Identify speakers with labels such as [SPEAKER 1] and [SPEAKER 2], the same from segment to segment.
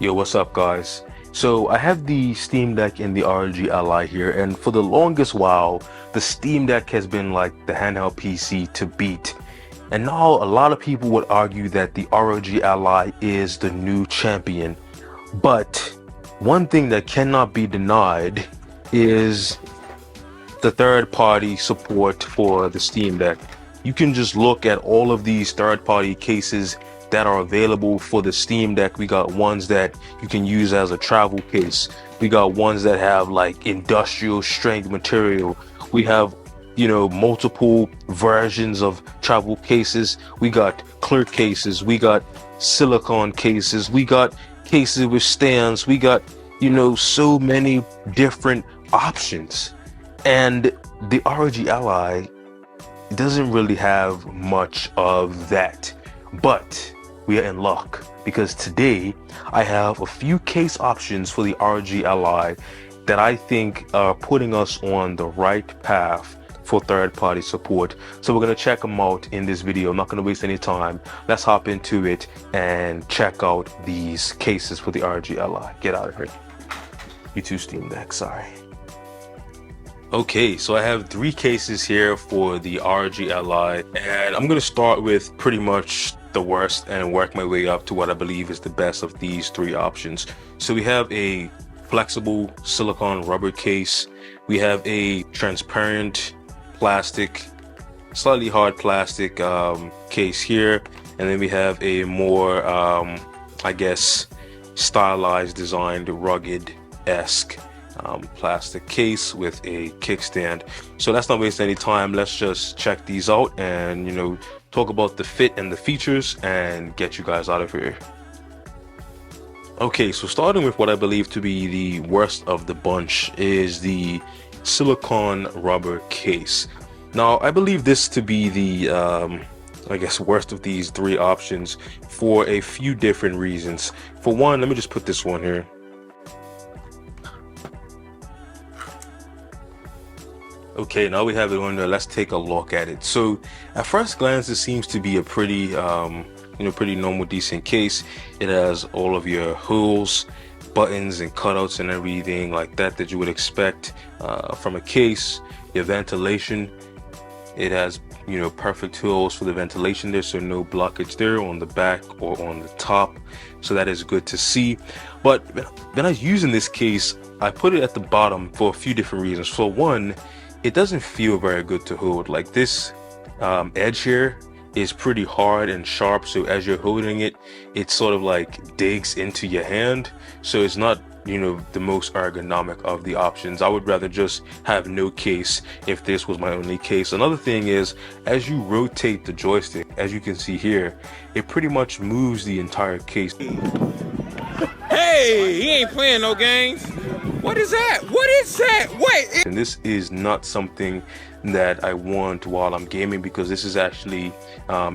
[SPEAKER 1] Yo, what's up, guys? So I have the Steam Deck and the ROG Ally here, and for the longest while, the Steam Deck has been like the handheld PC to beat. And now a lot of people would argue that the ROG Ally is the new champion. But one thing that cannot be denied is the third-party support for the Steam Deck. You can just look at all of these third-party cases that are available for the Steam Deck. We got ones that you can use as a travel case. We got ones that have like industrial strength material. We have, multiple versions of travel cases. We got clear cases. We got silicone cases. We got cases with stands. We got, so many different options. And the ROG Ally doesn't really have much of that, but we are in luck because today I have a few case options for the ROG Ally that I think are putting us on the right path for third-party support. So we're going to check them out in this video. I'm not going to waste any time. Let's hop into it and check out these cases for the ROG Ally. Get out of here. You too, Steam Deck, sorry. Okay, so I have three cases here for the ROG Ally, and I'm going to start with pretty much the worst and work my way up to what I believe is the best of these three options. So we have a flexible silicone rubber case, we have a transparent plastic, slightly hard plastic case here, and then we have a more, I guess, stylized, designed, rugged-esque plastic case with a kickstand. So let's not waste any time. Let's just check these out and talk about the fit and the features and get you guys out of here. Okay, so starting with what I believe to be the worst of the bunch is the silicone rubber case. Now I believe this to be the I guess worst of these three options for a few different reasons. For one, let me just put this one here. Okay, now we have it on there. Let's take a look at it. So at first glance, it seems to be a pretty, pretty normal, decent case. It has all of your holes, buttons and cutouts and everything like that you would expect from a case. Your ventilation, it has, perfect holes for the ventilation there, so no blockage there on the back or on the top. So that is good to see. But when I was using this case, I put it at the bottom for a few different reasons. For one, it doesn't feel very good to hold. Like this edge here is pretty hard and sharp, so as you're holding it, it sort of like digs into your hand, so it's not the most ergonomic of the options. I would rather just have no case if this was my only case. Another thing is, as you rotate the joystick, as you can see here, it pretty much moves the entire case.
[SPEAKER 2] Hey, he ain't playing no games. What is that? What is that? Wait.
[SPEAKER 1] And this is not something that I want while I'm gaming, because this is actually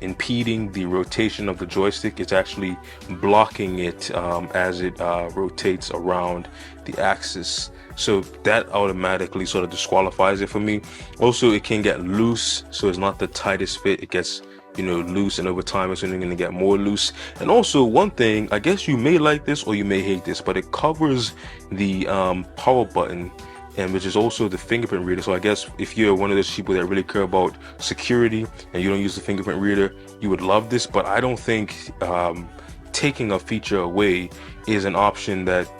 [SPEAKER 1] impeding the rotation of the joystick. It's actually blocking it as it rotates around the axis. So that automatically sort of disqualifies it for me. Also, it can get loose, so it's not the tightest fit. It gets loose, and over time it's only going to get more loose. And also, one thing, I guess you may like this or you may hate this, but it covers the power button, and which is also the fingerprint reader. So I guess if you're one of those people that really care about security and you don't use the fingerprint reader, you would love this. But I don't think taking a feature away is an option that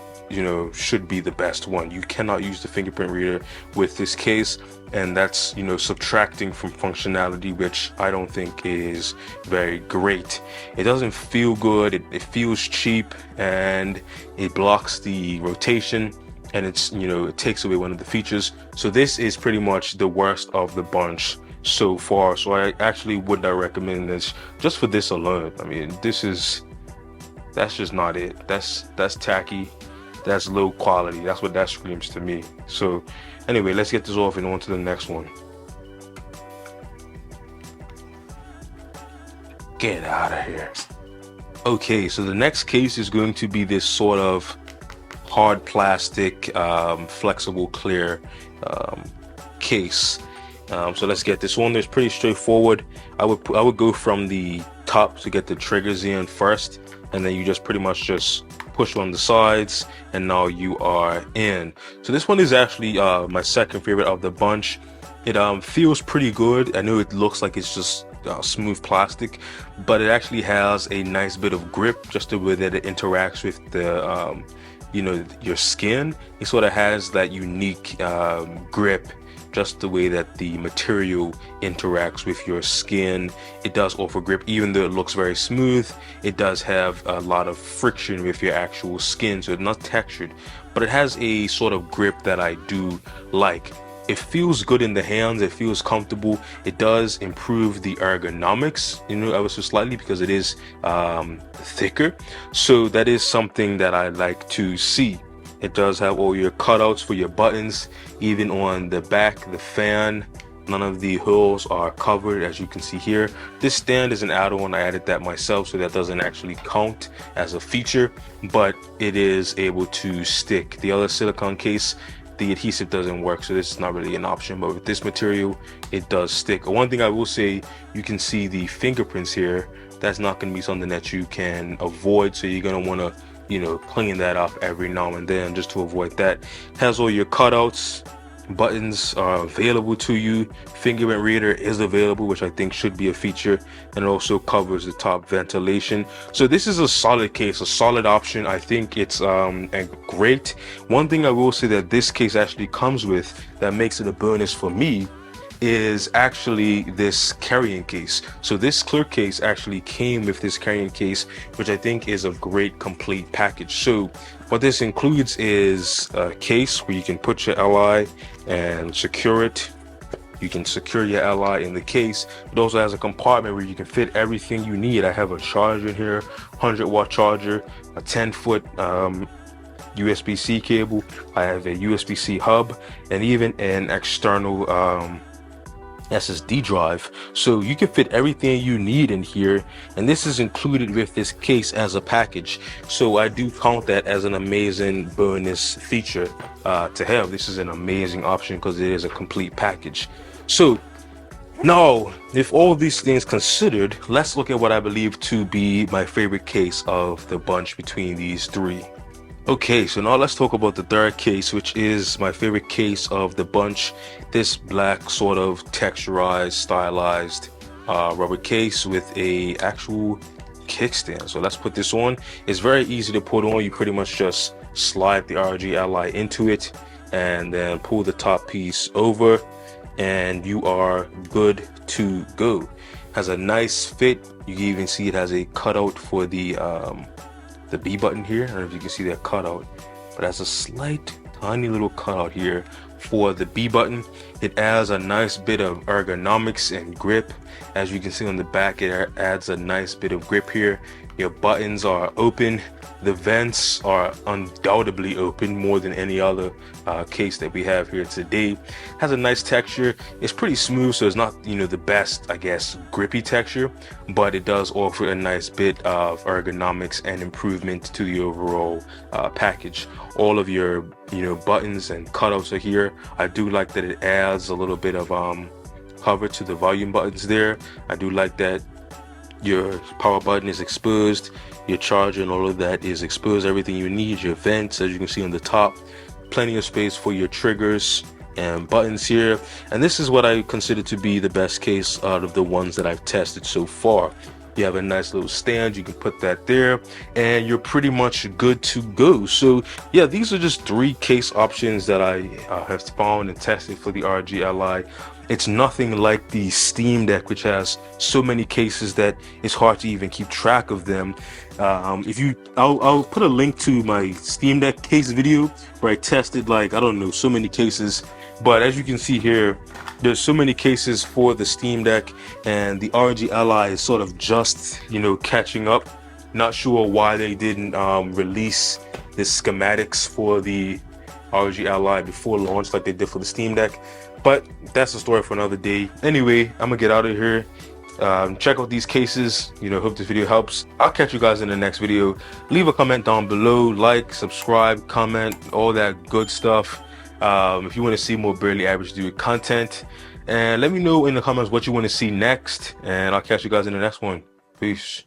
[SPEAKER 1] should be the best one. You cannot use the fingerprint reader with this case, and that's subtracting from functionality, which I don't think is very great. It doesn't feel good, it feels cheap, and it blocks the rotation, and it's it takes away one of the features. So this is pretty much the worst of the bunch so far. So I actually would not recommend this just for this alone. I mean, that's just not it. That's tacky. That's low quality. That's what that screams to me. So anyway, let's get this off and on to the next one. Get out of here. Okay, so the next case is going to be this sort of hard plastic, flexible, clear case. So let's get this one. It's pretty straightforward. I would go from the top to get the triggers in first, and then you just pretty much just push on the sides, and now you are in. So this one is actually my second favorite of the bunch. It feels pretty good. I know it looks like it's just smooth plastic, but it actually has a nice bit of grip, just the way that it interacts with the your skin. It sort of has that unique grip, just the way that the material interacts with your skin. It does offer grip. Even though it looks very smooth, it does have a lot of friction with your actual skin, so it's not textured, but it has a sort of grip that I do like. It feels good in the hands, it feels comfortable. It does improve the ergonomics, ever so slightly, because it is thicker. So that is something that I like to see. It does have all your cutouts for your buttons, even on the back, the fan. None of the holes are covered, as you can see here. This stand is an add-on. I added that myself, so that doesn't actually count as a feature, but it is able to stick. The other silicone case, the adhesive doesn't work, so this is not really an option, but with this material it does stick. One thing I will say, you can see the fingerprints here. That's not going to be something that you can avoid, so you're going to want to clean that up every now and then just to avoid that. It has all your cutouts. Buttons are available to you. Fingerprint reader is available, which I think should be a feature, and it also covers the top ventilation. So this is a solid case, a solid option. I think it's a great. One thing I will say that this case actually comes with that makes it a bonus for me is actually this carrying case. So this clear case actually came with this carrying case, which I think is a great complete package. So what this includes is a case where you can put your Ally and secure it. You can secure your Ally in the case. It also has a compartment where you can fit everything you need. I have a charger in here, 100-watt charger, a 10-foot USB-C cable. I have a USB-C hub, and even an external SSD drive. So you can fit everything you need in here, and this is included with this case as a package. So I do count that as an amazing bonus feature to have. This is an amazing option because it is a complete package. So now, if all of these things considered, let's look at what I believe to be my favorite case of the bunch between these three. Okay, so now let's talk about the third case, which is my favorite case of the bunch. This black sort of texturized, stylized rubber case with a actual kickstand. So let's put this on. It's very easy to put on. You pretty much just slide the ROG Ally into it and then pull the top piece over, and you are good to go. Has a nice fit. You can even see it has a cutout for the B button here. I don't know if you can see that cutout, but it has a slight tiny little cutout here for the B button. It adds a nice bit of ergonomics and grip. As you can see on the back, it adds a nice bit of grip here. Your buttons are open. The vents are undoubtedly open, more than any other case that we have here today. Has a nice texture. It's pretty smooth, so it's not the best, I guess, grippy texture, but it does offer a nice bit of ergonomics and improvement to the overall package. All of your buttons and cutouts are here. I do like that it adds a little bit of cover to the volume buttons there. I do like that your power button is exposed, your charger and all of that is exposed. Everything you need, your vents, as you can see on the top, plenty of space for your triggers and buttons here. And this is what I consider to be the best case out of the ones that I've tested so far. You have a nice little stand, you can put that there, and you're pretty much good to go. So yeah, these are just three case options that I have found and tested for the ROG Ally. It's nothing like the Steam Deck, which has so many cases that it's hard to even keep track of them. I'll put a link to my Steam Deck case video where I tested, like, I don't know, so many cases. But as you can see here, there's so many cases for the Steam Deck, and the ROG Ally is sort of just catching up. Not sure why they didn't release the schematics for the ROG Ally before launch like they did for the Steam Deck, but that's a story for another day. Anyway, I'm gonna get out of here. Check out these cases. Hope this video helps. I'll catch you guys in the next video. Leave a comment down below, like, subscribe, comment, all that good stuff. If you want to see more Barely Average Dude content, and let me know in the comments what you want to see next, and I'll catch you guys in the next one. Peace.